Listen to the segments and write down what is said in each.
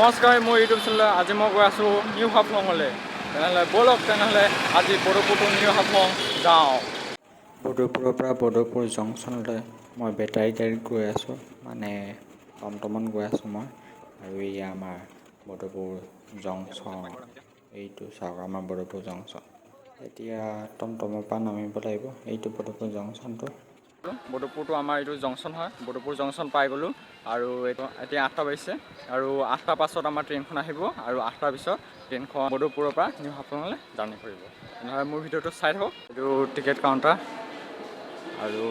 নমস্কাৰ, মোৰ YouTube channel. আজি মই গৈ আছোঁ নিউ হাফলঙলৈ। তেনেহ'লে ব'লক, তেনেহ'লে আজি বদৰপুৰ টু নিউ হাফলং যাওঁ। বদৰপুৰৰ পৰা বদৰপুৰ জংচনলৈ মই বেটাৰী গাড়ীত গৈ আছোঁ, মানে টমটমত গৈ আছোঁ মই। আৰু এয়া আমাৰ বদৰপুৰ জংচন, এইটো চাওক আমাৰ বদৰপুৰ জংচন। এতিয়া টমটমৰ পৰা নামিব লাগিব। এইটো বদৰপুৰ জংচনটো। বদৰপুৰটো আমাৰ এইটো জংচন হয়। বদৰপুৰ জংচন পাই গ'লোঁ আৰু এইটো এতিয়া 8টা বাজিছে আৰু 8টাৰ পাছত আমাৰ ট্ৰেইনখন আহিব আৰু 8টাৰ পিছত ট্ৰেইনখন বদৰপুৰৰ পৰা নিউ হাফলঙলৈ জাৰ্ণি কৰিব। তেনেহ'লে মোৰ ভিডিঅ'টো চাই থাকক। এইটো টিকেট কাউণ্টাৰ আৰু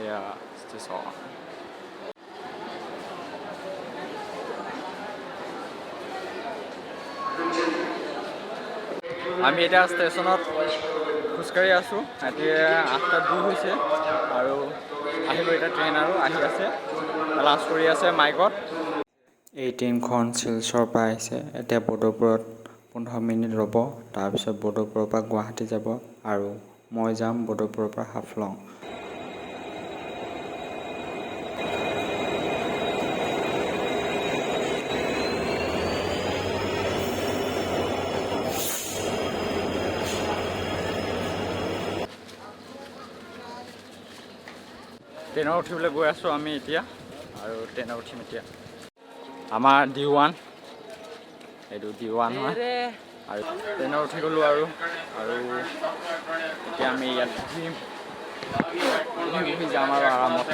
এয়া ষ্টেচন। আমি এতিয়া ষ্টেচনত খোজকাঢ়ি আছোঁ। এতিয়া 8:02 হৈছে আৰু আহিব এতিয়া ট্ৰেইন আৰু আহি আছে, লাঞ্চ কৰি আছে মাইকত। এই ট্ৰেইনখন শিলচৰৰ পৰা আহিছে। এতিয়া বদৰপুৰত 15 মিনিট ৰ'ব, তাৰপিছত বদৰপুৰৰ পৰা গুৱাহাটী যাব আৰু মই যাম বদৰপুৰৰ পৰা হাফলং। ট্ৰেইনত উঠিবলৈ গৈ আছোঁ আমি এতিয়া, আৰু ট্ৰেইনত উঠিম এতিয়া। আমাৰ D1, এইটো D1 হয়। আৰু ট্ৰেইনত উঠি গ'লোঁ আৰু এতিয়া আমি ইয়াত বহি যাম আৰু আৰামত।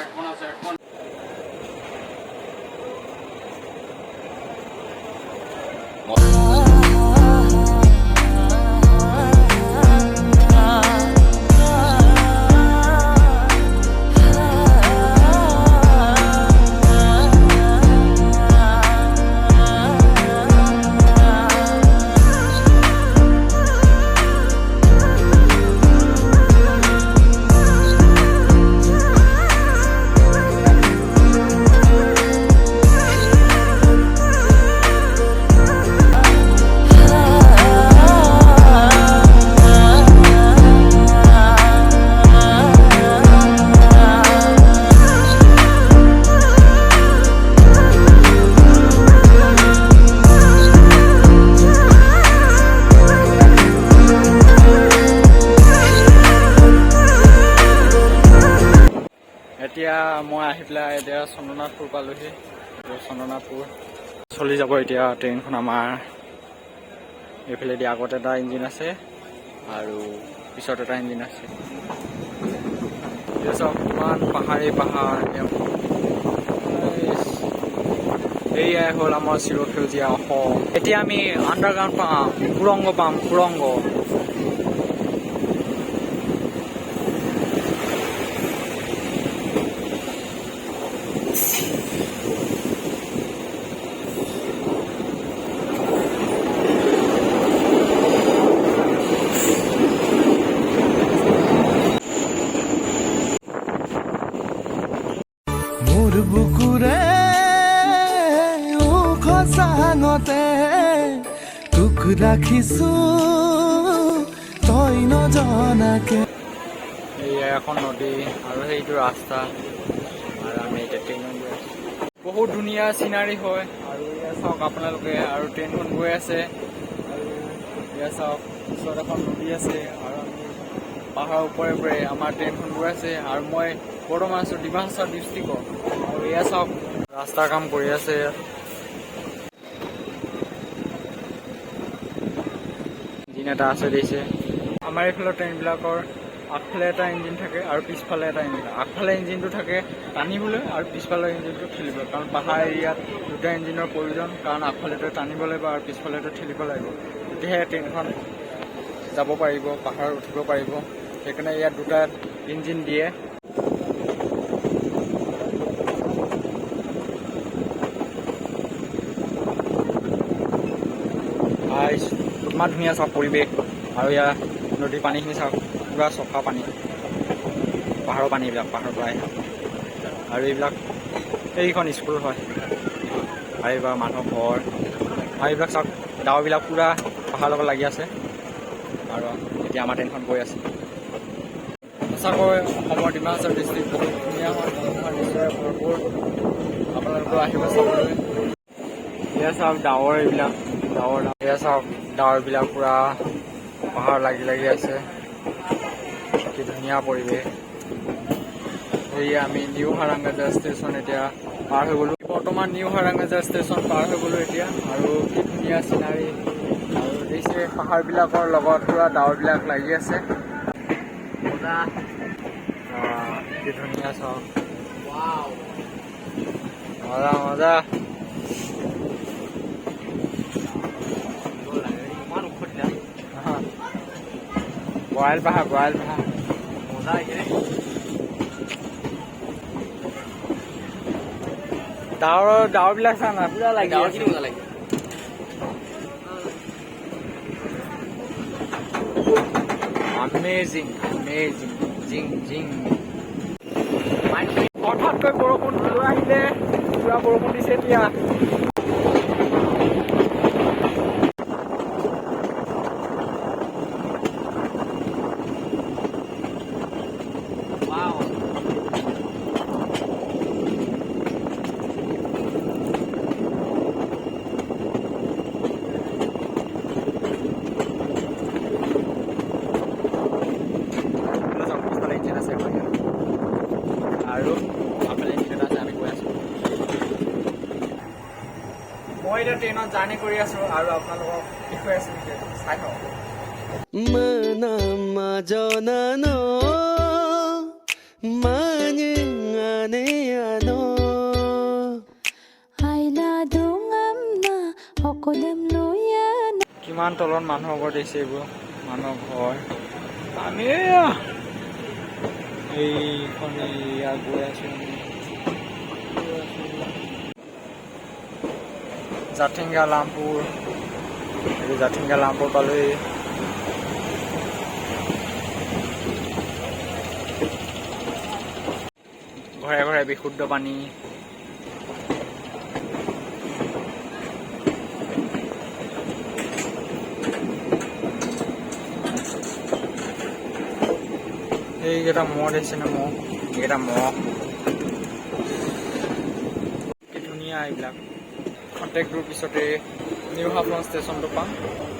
এতিয়া মই আহি পেলাই এতিয়া চন্দ্ৰনাথপুৰ পালোহি। চন্দ্ৰনাথপুৰ চলি যাব এতিয়া ট্ৰেইনখন আমাৰ। এইফালেদি আগত এটা ইঞ্জিন আছে আৰু পিছত এটা ইঞ্জিন আছে। এতিয়া চাওক কিমান পাহাৰেই পাহাৰ। এয়াই হ'ল আমাৰ চিৰসেউজীয়া অসম। এতিয়া আমি আণ্ডাৰগ্ৰাউণ্ড পাম, সুৰংগ পাম, সুৰংগ। বুকুৰে খচাঙতে তোক ৰাখিছো তই নজনাকে। এয়া এখন নদী আৰু সেইটো ৰাস্তা, আৰু আমি এতিয়া ট্ৰেইনত গৈ আছোঁ। বহুত ধুনীয়া চিনাৰী হয়। আৰু এয়া চাওক আপোনালোকে, আৰু ট্ৰেইনখন গৈ আছে আৰু এয়া চাওক ওচৰত এখন নদী আছে আৰু আমি পাহাৰৰ ওপৰে আমাৰ ট্ৰেইনখন গৈ আছে। আৰু মই বৰ্তমান আছোঁ ডিমাহাছাও ডিষ্ট্ৰিক্টত। আৰু এয়া চাওক ৰাস্তাৰ কাম কৰি আছে ইয়াত। ইঞ্জিন এটা আছে দিছে। আমাৰ এইফালৰ ট্ৰেইনবিলাকৰ আগফালে এটা ইঞ্জিন থাকে আৰু পিছফালে এটা ইঞ্জিন। আগফালে ইঞ্জিনটো থাকে টানিবলৈ আৰু পিছফালৰ ইঞ্জিনটো ঠেলিবলৈ, কাৰণ পাহাৰ এৰিয়াত দুটা ইঞ্জিনৰ প্ৰয়োজন। কাৰণ আগফালেটো টানিব লাগিব আৰু পিছফালেটো ঠেলিব লাগিব, তেতিয়াহে ট্ৰেইনখন যাব পাৰিব, পাহাৰত উঠিব পাৰিব। সেইকাৰণে ইয়াত দুটা ইঞ্জিন দিয়ে। ইমান ধুনীয়া চাওক পৰিৱেশ। আৰু ইয়াৰ নদীৰ পানীখিনি চাওক, পূৰা চফা পানী, পাহাৰৰ পানী এইবিলাক, পাহাৰৰ পৰা আহে। আৰু এইবিলাক এইখন স্কুল হয়, আৰু এইবাৰ মানুহৰ ঘৰ। আৰু এইবিলাক চাওক ডাৱৰবিলাক পূৰা পাহাৰৰ লগত লাগি আছে। আৰু এতিয়া আমাৰ ট্ৰেইনখন গৈ আছে। সঁচাকৈ অসমৰ ডিমাহাছাও ডিষ্ট্ৰিক্ট বহুত ধুনীয়া হয়, মনোমোহা দৃশ্যৰে ভৰপূৰ। আপোনালোকেও আহিব চাবলৈ। চাওক ডাৱৰ, এইবিলাক ডাৱৰ, এয়া চাওক ডাৱৰবিলাক পুৰা পাহাৰ লাগি লাগি আছে। কি ধুনীয়া পৰিৱেশ। এই আমি নিউ হাৰাংগাজা ষ্টেচন এতিয়া পাৰ হৈ গ'লোঁ। বৰ্তমান নিউ হাৰাংগাজা ষ্টেচন পাৰ হৈ গ'লোঁ এতিয়া, আৰু কি ধুনীয়া চিনাৰী, আৰু দেখিছে পাহাৰবিলাকৰ লগত পুৰা ডাৱৰবিলাক লাগি আছে। মজা, কি ধুনীয়া চাওক, মজা মজা। বৰাইল পাহাৰ, বৰাইল পাহাৰ মজা এইখিনি। ডাৱৰবিলাক চা না, পুৰা লাগি আছে। মজা লাগে। Amazing, amazing, জিং জিং। হঠাৎকৈ বৰষুণ লৈ আহিলে, পুৰা বৰষুণ দিছে এতিয়া। আৰু আপোনাৰ ইঞ্জিন আছে, আমি গৈ আছোঁ। মই এতিয়া ট্ৰেইনত জাৰ্ণি কৰি আছোঁ আৰু আপোনালোকক দেখুৱাই আছোঁ, চাই থাকক। Mana majonano manyane ano Aila dungamna okodem loyan. কিমান তলত মানুহৰ ঘৰ দিছে, এইবোৰ মানুহৰ ঘৰ। আমি এইখন ইয়াত গৈ আছোঁ। জাতিংগা লামপুৰ, জাতিংগা লামপুৰ পালোহি। ঘৰে ঘৰে বিশুদ্ধ পানী। এইকেইটা মহ দেখিছে নে, মহ, এইকেইটা মহ। কি ধুনীয়া এইবিলাক। খন্তেক দূৰ পিছতে নিউ হাফলং ষ্টেচনটো পাম।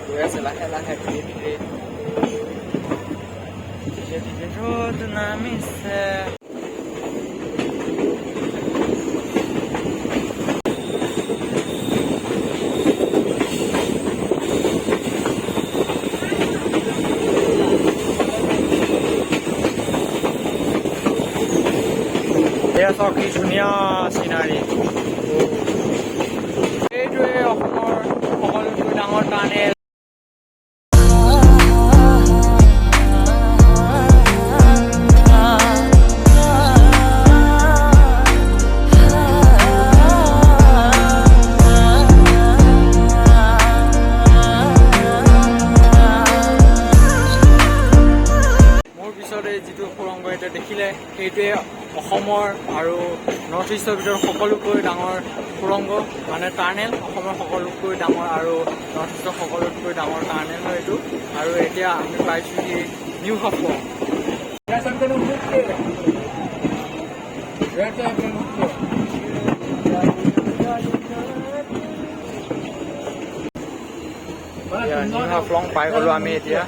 গৈ আছে লাহে লাহে, ধীৰে ধীৰে ধীৰে ধীৰে ৰ'দ নামিছে। এয়া চাওক কি ধুনীয়া চিনাৰী। এইটোৱে অসমৰ সকলোতকৈ ডাঙৰ টানেল। মোৰ পিছতে যিটো সুৰংগ এতিয়া দেখিলে, সেইটোৱে অসমৰ আৰু নৰ্থ ইষ্টৰ ভিতৰত সকলোতকৈ ডাঙৰ সুৰংগ, মানে টানেল। অসমৰ সকলোতকৈ ডাঙৰ আৰু নৰ্থ ইষ্টৰ সকলোতকৈ ডাঙৰ টানেল হয় এইটো। আৰু এতিয়া আমি পাইছোঁহি নিউ হাফলং। নিউ হাফলং পাই গ'লোঁ আমি এতিয়া।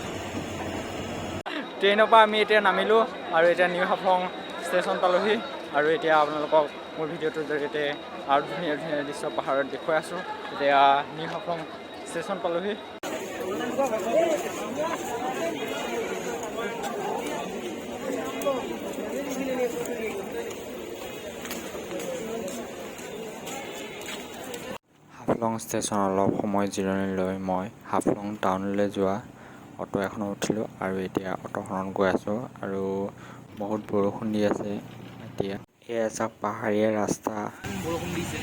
ট্ৰেইনৰ পৰা আমি এতিয়া নামিলোঁ আৰু এতিয়া নিউ হাফলং ষ্টেচন পালোহি। আৰু এতিয়া আপোনালোকক মোৰ ভিডিঅ'টোৰ জৰিয়তে আৰু ধুনীয়া ধুনীয়া দৃশ্য পাহাৰত দেখুৱাই আছোঁ। এতিয়া নিউ হাফলং ষ্টেচন পালোহি। হাফলং ষ্টেচন অলপ সময় জিৰণি লৈ মই হাফলং টাউনলৈ যোৱা অটো এখনত উঠিলোঁ আৰু এতিয়া অটোখনত গৈ আছোঁ। আৰু বহুত বৰষুণ দি আছে এতিয়া। এয়া চাওক পাহাৰীয়া ৰাস্তা। বৰষুণ দিছে।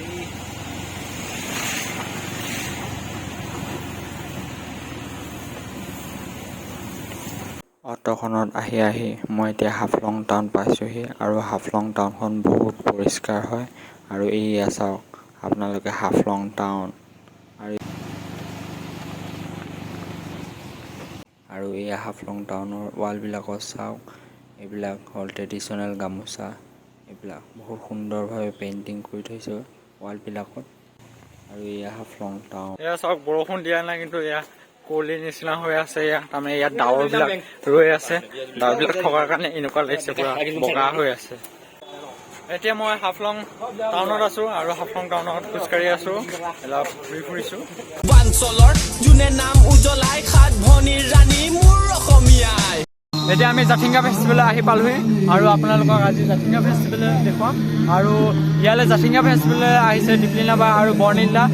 অটোখনত আহি আহি মই এতিয়া হাফলং টাউন পাইছোঁহি। আৰু হাফলং টাউনখন বহুত পৰিষ্কাৰ হয়। আৰু এয়া চাওক আপোনালোকে হাফলং টাউন। আৰু এয়া হাফলং টাউনৰ ৱালবিলাকত চাওক, এইবিলাক হ'ল ট্ৰেডিশ্যনেল গামোচা। এইবিলাক বহুত সুন্দৰভাৱে পেইণ্টিং কৰি থৈছে ৱালবিলাকত। আৰু আৰু এয়া হাফলং টাউন। এয়া চাওক বৰষুণ দিয়া নাই কিন্তু এয়া কুঁৱলীৰ নিচিনা হৈ আছে। এয়া তাৰমানে ইয়াত ডাৱৰবিলাক ৰৈ আছে। ডাৱৰবিলাক থকাৰ কাৰণে এনেকুৱা লাগিছে পুৰা বগা হৈ আছে। এতিয়া মই হাফলং টাউনত আছো আৰু হাফলং টাউনত খোজকাঢ়ি আছো, অলপ ঘূৰি ফুৰিছো। অঞ্চলৰ যোনে নাম উজ্বলাই সাত ভনীৰ ৰাণী মোৰ অসমীয়াই। এতিয়া আমি জাতিংগা ফেষ্টিভেললৈ আহি পালোহি আৰু আপোনালোকক আজি জাতিংগা ফেষ্টিভেল দেখুৱাম। আৰু ইয়ালৈ জাতিংগা ফেষ্টিভেললৈ আহিছে দীপলিনা বা আৰু বৰ্ণিলা।